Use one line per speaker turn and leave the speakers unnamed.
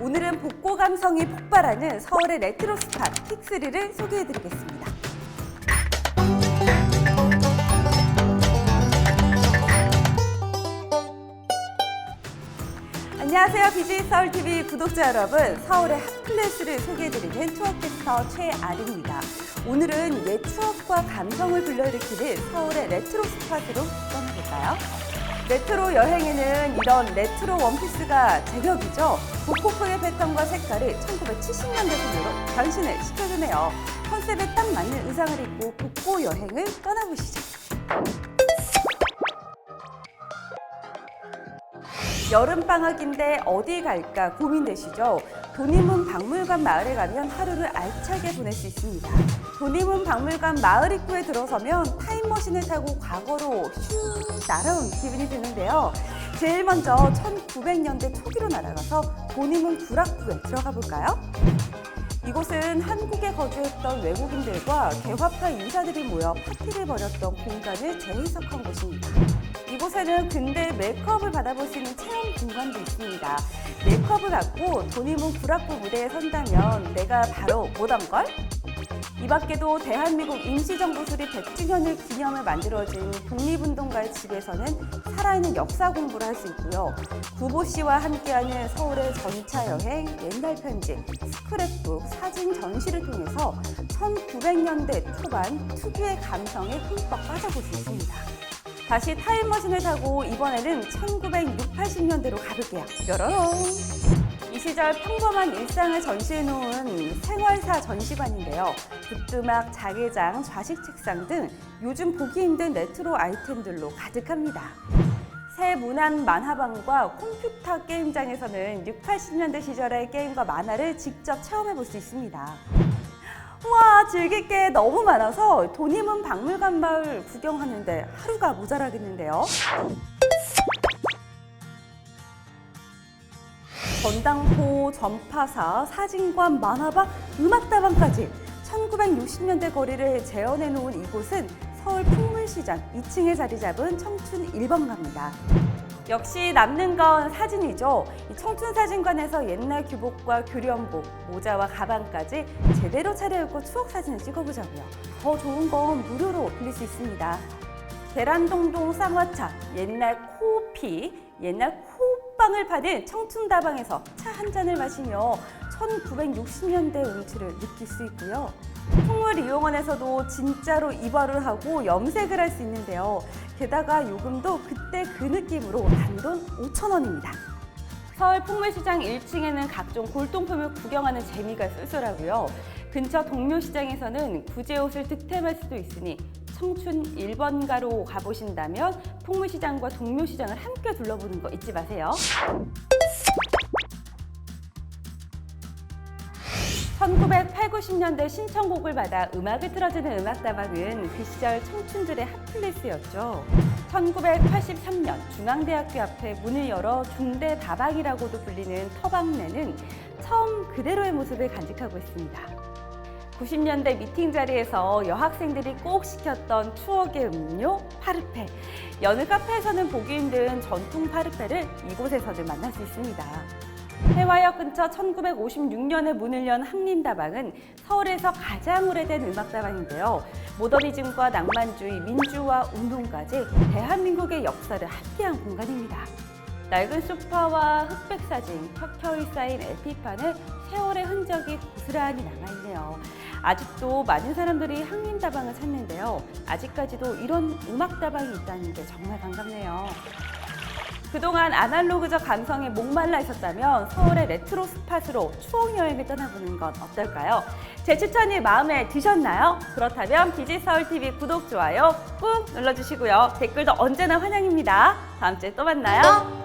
오늘은 복고 감성이 폭발하는 서울의 레트로 스팟 픽3를 소개해드리겠습니다. 안녕하세요. BJ 서울TV 구독자 여러분, 서울의 핫플레이스를 소개해드리는 투어캐스터 최아리입니다. 오늘은 옛 추억과 감성을 불러일으키는 서울의 레트로 스팟으로 떠나볼까요? 레트로 여행에는 이런 레트로 원피스가 제격이죠. 복고풍의 패턴과 색깔이 1970년대風으로 변신을 시켜주네요. 컨셉에 딱 맞는 의상을 입고 복고 여행을 떠나보시죠. 여름방학인데 어디 갈까 고민되시죠? 도림문 박물관 마을에 가면 하루를 알차게 보낼 수 있습니다. 도림문 박물관 마을 입구에 들어서면 타임머신을 타고 과거로 슉 날아온 기분이 드는데요. 제일 먼저 1900년대 초기로 날아가서 도림문 구락부에 들어가 볼까요? 이곳은 한국에 거주했던 외국인들과 개화파 인사들이 모여 파티를 벌였던 공간을 재해석한 곳입니다. 이곳에는 근대 메이크업을 받아볼 수 있는 체험 공간도 있습니다. 메이크업을 받고 도림문 구락부 무대에 선다면 내가 바로 뭐던걸? 이 밖에도 대한민국 임시정부 수립 100주년을 기념해 만들어진 독립운동가의 집에서는 살아있는 역사 공부를 할 수 있고요. 구보 씨와 함께하는 서울의 전차 여행, 옛날 편지, 스크랩북, 사진 전시를 통해서 1900년대 초반 특유의 감성에 흠뻑 빠져볼 수 있습니다. 다시 타임머신을 타고 이번에는 1960, 80년대로 가볼게요. 뾰로롱! 이 시절 평범한 일상을 전시해놓은 생활사 전시관인데요. 붓두막, 자개장, 좌식 책상 등 요즘 보기 힘든 레트로 아이템들로 가득합니다. 새 문안 만화방과 컴퓨터 게임장에서는 60, 80년대 시절의 게임과 만화를 직접 체험해볼 수 있습니다. 우와, 즐길 게 너무 많아서 도림문 박물관 마을 구경하는데 하루가 모자라겠는데요. 전당포, 전파사, 사진관, 만화방, 음악다방까지 1960년대 거리를 재현해 놓은 이곳은 서울 풍물시장 2층에 자리 잡은 청춘 1번가입니다. 역시 남는 건 사진이죠. 이 청춘사진관에서 옛날 교복과 교련복, 모자와 가방까지 제대로 차려입고 추억사진을 찍어보자고요. 더 좋은 건 무료로 빌릴 수 있습니다. 계란동동 쌍화차, 옛날 코피, 옛날 코빵을 파는 청춘다방에서 차 한 잔을 마시며 1960년대 운치를 느낄 수 있고요. 풍물이용원에서도 진짜로 이발을 하고 염색을 할 수 있는데요. 게다가 요금도 그때 그 느낌으로 단돈 5,000원입니다. 서울 풍물시장 1층에는 각종 골동품을 구경하는 재미가 쏠쏠하고요. 근처 동묘시장에서는 구제옷을 득템할 수도 있으니 청춘 1번가로 가보신다면 풍물시장과 동묘시장을 함께 둘러보는 거 잊지 마세요. 1980, 90년대 신청곡을 받아 음악을 틀어주는 음악다방은 그 시절 청춘들의 핫플레이스였죠. 1983년 중앙대학교 앞에 문을 열어 중대다방이라고도 불리는 터방내는 처음 그대로의 모습을 간직하고 있습니다. 90년대 미팅 자리에서 여학생들이 꼭 시켰던 추억의 음료, 파르페. 여느 카페에서는 보기 힘든 전통 파르페를 이곳에서도 만날 수 있습니다. 해화역 근처 1956년에 문을 연 한림다방은 서울에서 가장 오래된 음악다방인데요. 모더니즘과 낭만주의, 민주화 운동까지 대한민국의 역사를 함께한 공간입니다. 낡은 소파와 흑백 사진, 켜켜이 쌓인 LP판에 세월의 흔적이 고스란히 남아있네요. 아직도 많은 사람들이 한림다방을 찾는데요. 아직까지도 이런 음악다방이 있다는 게 정말 반갑네요. 그동안 아날로그적 감성에 목말라 있었다면 서울의 레트로 스팟으로 추억 여행을 떠나보는 건 어떨까요? 제 추천이 마음에 드셨나요? 그렇다면 BJ 서울TV 구독, 좋아요 꾹 눌러주시고요. 댓글도 언제나 환영입니다. 다음 주에 또 만나요.